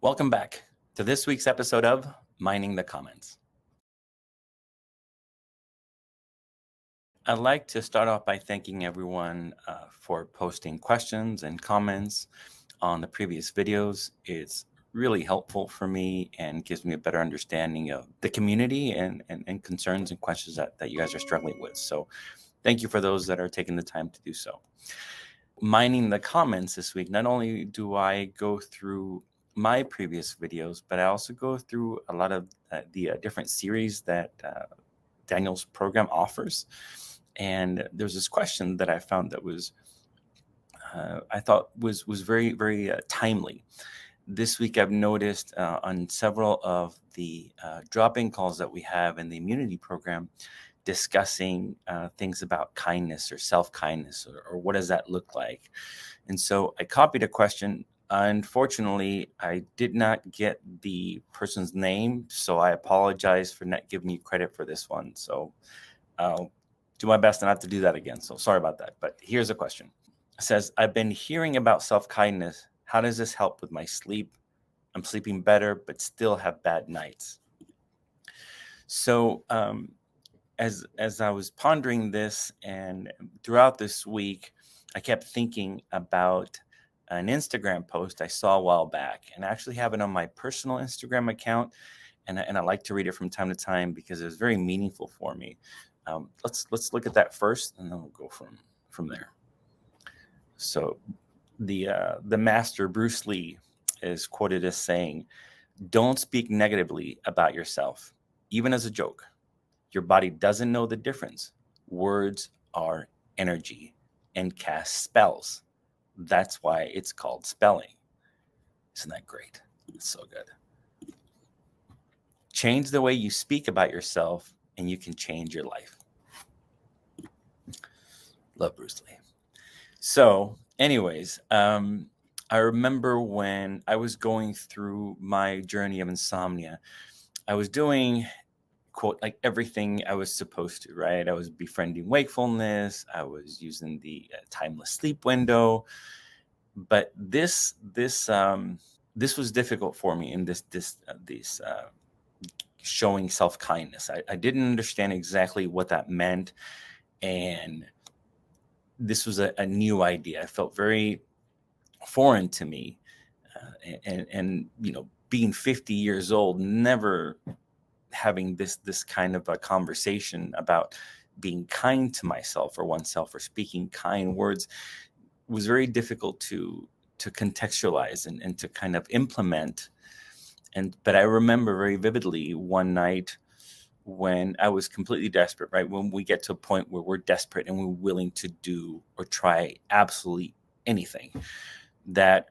Welcome back to this week's episode of Mining the Comments. I'd like to start off by thanking everyone for posting questions and comments on the previous videos. It's really helpful for me and gives me a better understanding of the community and concerns and questions that you guys are struggling with. So thank you for those that are taking the time to do so. Mining the comments this week, not only do I go through my previous videos, but I also go through a lot of the different series that Daniel's program offers. And there's this question that I found that was, I thought was very, very timely. This week, I've noticed on several of the drop-in calls that we have in the immunity program, discussing things about kindness or self-kindness, or what does that look like? And so I copied a question. Unfortunately, I did not get the person's name, so I apologize for not giving you credit for this one. So I'll do my best not to do that again. So sorry about that. But here's a question. It says, I've been hearing about self-kindness. How does this help with my sleep? I'm sleeping better, but still have bad nights. So as I was pondering this, and throughout this week, I kept thinking about an Instagram post I saw a while back, and I actually have it on my personal Instagram account, and I like to read it from time to time because it was very meaningful for me. Let's look at that first, and then we'll go from there. So the master Bruce Lee is quoted as saying, "Don't speak negatively about yourself, even as a joke. Your body doesn't know the difference. Words are energy and cast spells. That's why it's called spelling." Isn't that great? It's so good. Change the way you speak about yourself, and you can change your life. Love Bruce Lee. So, anyways, I remember when I was going through my journey of insomnia, I was doing, quote, like everything I was supposed to, right? I was befriending wakefulness. I was using the timeless sleep window. But this was difficult for me in this showing self-kindness. I didn't understand exactly what that meant, and this was a new idea. It felt very foreign to me, and being 50 years old, never having this kind of a conversation about being kind to myself or oneself or speaking kind words was very difficult to contextualize and to kind of implement. But I remember very vividly one night when I was completely desperate, right? When we get to a point where we're desperate and we're willing to do or try absolutely anything, that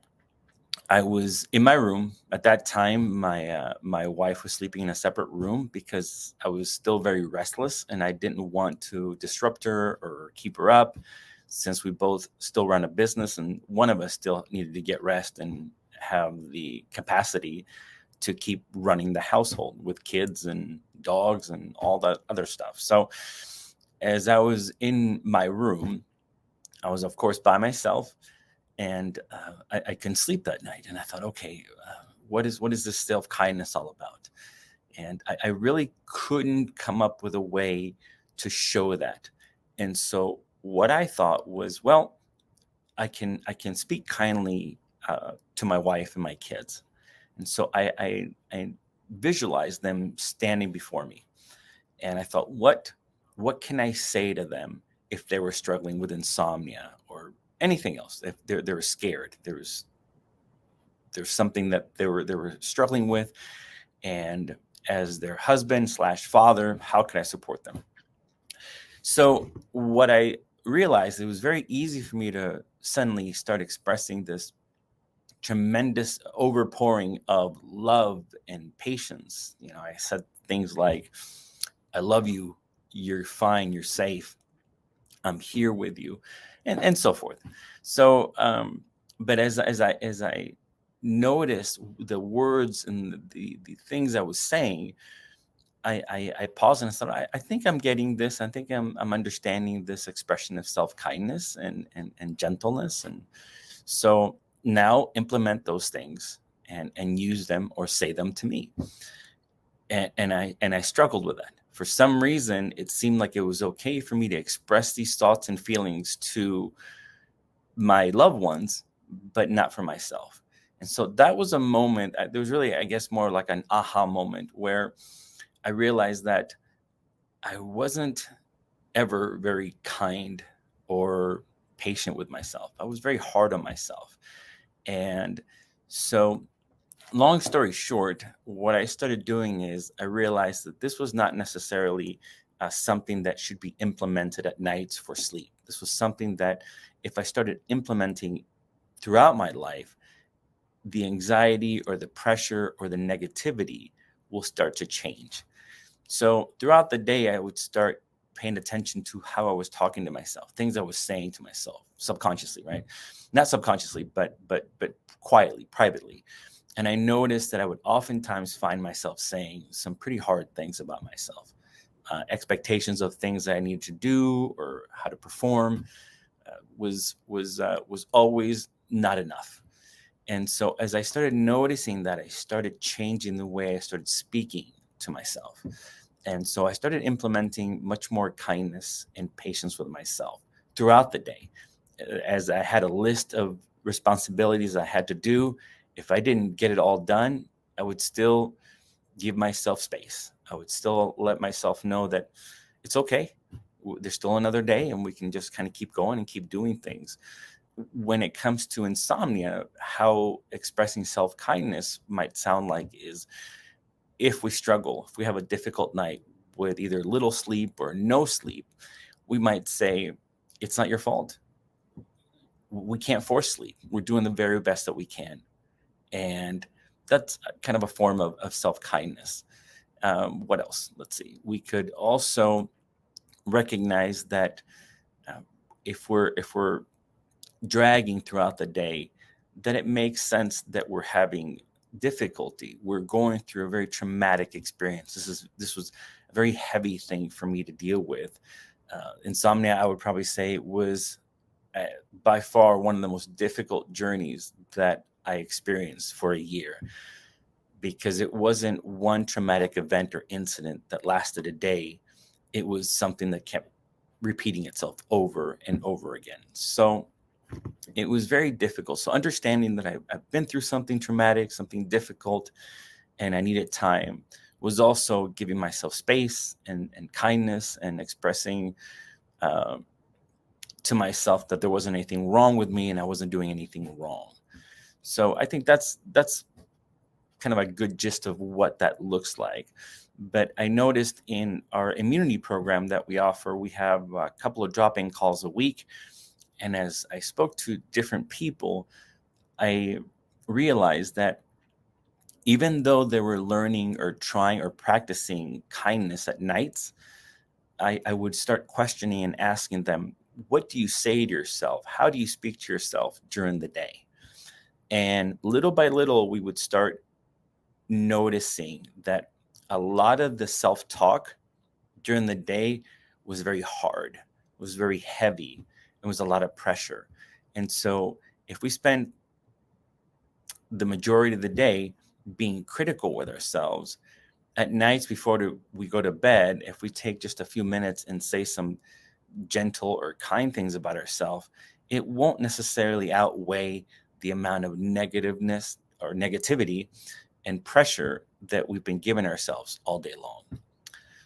I was in my room at that time. My wife was sleeping in a separate room because I was still very restless and I didn't want to disrupt her or keep her up, since we both still run a business and one of us still needed to get rest and have the capacity to keep running the household with kids and dogs and all that other stuff. So as I was in my room, I was, of course, by myself, and I couldn't sleep that night. And I thought, okay, what is this self-kindness all about? And I really couldn't come up with a way to show that. And so what I thought was, well, I can speak kindly to my wife and my kids. And so I visualized them standing before me. And I thought, what can I say to them if they were struggling with insomnia or anything else? If they were scared, there's something that they were struggling with, and as their husband / father, how can I support them? So what I realized, it was very easy for me to suddenly start expressing this tremendous overpouring of love and patience. I said things like, "I love you, you're fine, you're safe, I'm here with you," and so forth. So but as I noticed the words and the things I was saying, I paused and I thought, I think I'm getting this. I think I'm understanding this expression of self-kindness and gentleness. And so now implement those things and use them or say them to me. And I struggled with that. For some reason, it seemed like it was okay for me to express these thoughts and feelings to my loved ones, but not for myself. And so that was a moment. There was really, I guess, more like an aha moment where I realized that I wasn't ever very kind or patient with myself. I was very hard on myself. And so, long story short, what I started doing is I realized that this was not necessarily something that should be implemented at nights for sleep. This was something that if I started implementing throughout my life, the anxiety or the pressure or the negativity will start to change. So throughout the day, I would start paying attention to how I was talking to myself, things I was saying to myself subconsciously, right? Not subconsciously, but quietly, privately. And I noticed that I would oftentimes find myself saying some pretty hard things about myself, expectations of things that I needed to do or how to perform was always not enough. And so as I started noticing that, I started changing the way I started speaking to myself. And so I started implementing much more kindness and patience with myself throughout the day. As I had a list of responsibilities I had to do, if I didn't get it all done, I would still give myself space. I would still let myself know that it's okay. There's still another day and we can just kind of keep going and keep doing things. When it comes to insomnia, how expressing self-kindness might sound like is if we struggle, if we have a difficult night with either little sleep or no sleep, we might say, it's not your fault. We can't force sleep. We're doing the very best that we can. And that's kind of a form of self-kindness. What else? Let's see. We could also recognize that if we're dragging throughout the day, that it makes sense that we're having difficulty. We're going through a very traumatic experience. This was a very heavy thing for me to deal with. Insomnia, I would probably say, was by far one of the most difficult journeys that I experienced for a year, because it wasn't one traumatic event or incident that lasted a day. It was something that kept repeating itself over and over again. So it was very difficult. So understanding that I've been through something traumatic, something difficult, and I needed time, was also giving myself space and kindness and expressing to myself that there wasn't anything wrong with me and I wasn't doing anything wrong. So I think that's kind of a good gist of what that looks like. But I noticed in our immunity program that we offer, we have a couple of drop-in calls a week. And as I spoke to different people, I realized that even though they were learning or trying or practicing kindness at nights, I would start questioning and asking them, what do you say to yourself? How do you speak to yourself during the day? And little by little, we would start noticing that a lot of the self-talk during the day was very hard, was very heavy. It was a lot of pressure. And so if we spend the majority of the day being critical with ourselves, at nights before we go to bed, if we take just a few minutes and say some gentle or kind things about ourselves, it won't necessarily outweigh the amount of negativeness or negativity and pressure that we've been giving ourselves all day long.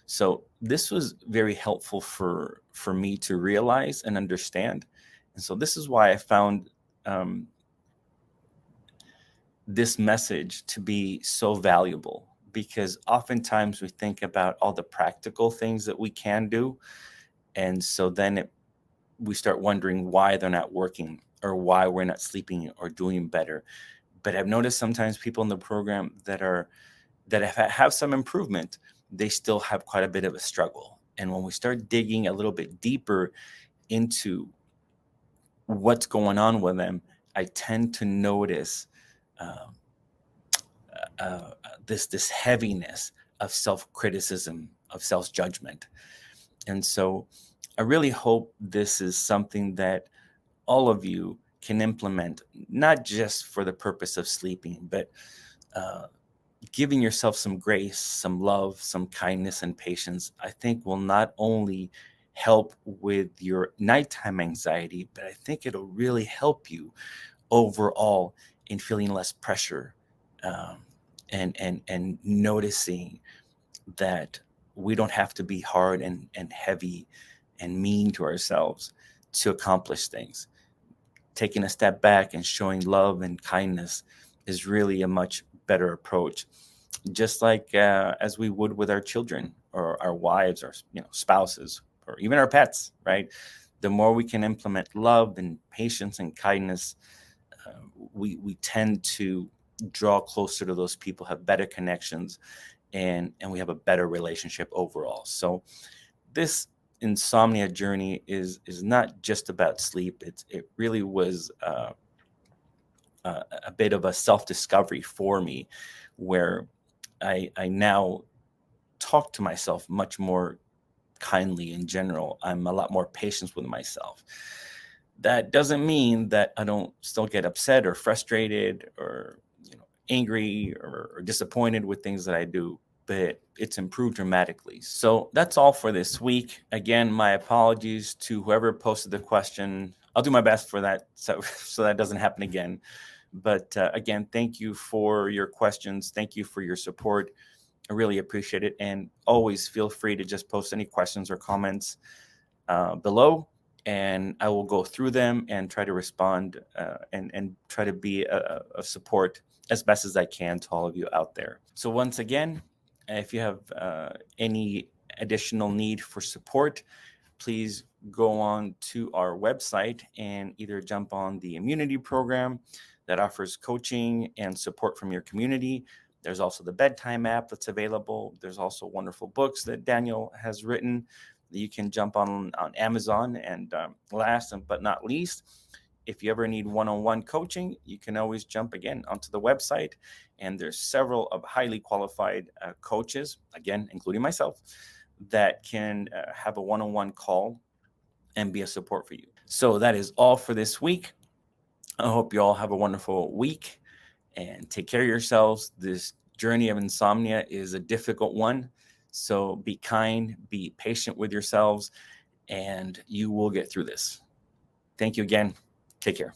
So this was very helpful for me to realize and understand. And so this is why I found this message to be so valuable, because oftentimes we think about all the practical things that we can do. And so then we start wondering why they're not working or why we're not sleeping or doing better. But I've noticed sometimes people in the program that have some improvement, they still have quite a bit of a struggle. And when we start digging a little bit deeper into what's going on with them, I tend to notice this heaviness of self-criticism, of self-judgment. And so I really hope this is something that all of you can implement, not just for the purpose of sleeping, but giving yourself some grace, some love, some kindness and patience, I think will not only help with your nighttime anxiety, but I think it'll really help you overall in feeling less pressure, and noticing that we don't have to be hard and heavy and mean to ourselves to accomplish things. Taking a step back and showing love and kindness is really a much better approach, just like as we would with our children or our wives or spouses or even our pets, right? The more we can implement love and patience and kindness, we tend to draw closer to those people, have better connections, and we have a better relationship overall. So this insomnia journey is not just about sleep. It really was a bit of a self-discovery for me, where I now talk to myself much more kindly in general. I'm a lot more patient with myself. That doesn't mean that I don't still get upset or frustrated or angry or disappointed with things that I do, but it's improved dramatically. So that's all for this week. Again, my apologies to whoever posted the question. I'll do my best for that so that doesn't happen again. But again, thank you for your questions. Thank you for your support. I really appreciate it. And always feel free to just post any questions or comments below, and I will go through them and try to respond and try to be a support as best as I can to all of you out there. So once again, if you have any additional need for support, please go on to our website and either jump on the Immunity program that offers coaching and support from your community. There's also the BedTyme app that's available. There's also wonderful books that Daniel has written that you can jump on Amazon. And last but not least, if you ever need one-on-one coaching, you can always jump again onto the website. And there's several of highly qualified coaches, again, including myself, that can have a one-on-one call and be a support for you. So that is all for this week. I hope you all have a wonderful week and take care of yourselves. This journey of insomnia is a difficult one. So be kind, be patient with yourselves, and you will get through this. Thank you again. Take care.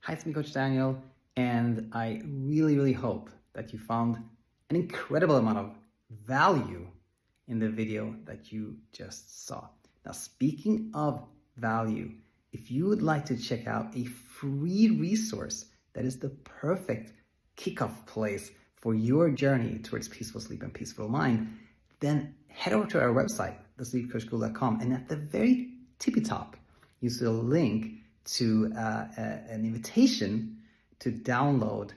Hi, it's me, Coach Daniel, and I really, really hope that you found an incredible amount of value in the video that you just saw. Now, speaking of value, if you would like to check out a free resource that is the perfect kickoff place for your journey towards peaceful sleep and peaceful mind, then head over to our website, thesleepcoachschool.com, and at the very tippy top, you see a link to an invitation to download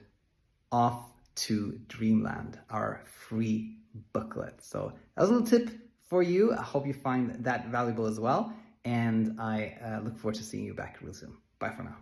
Off-to-Dreamland, our free booklet. So that was a little tip for you. I hope you find that valuable as well. And I look forward to seeing you back real soon. Bye for now.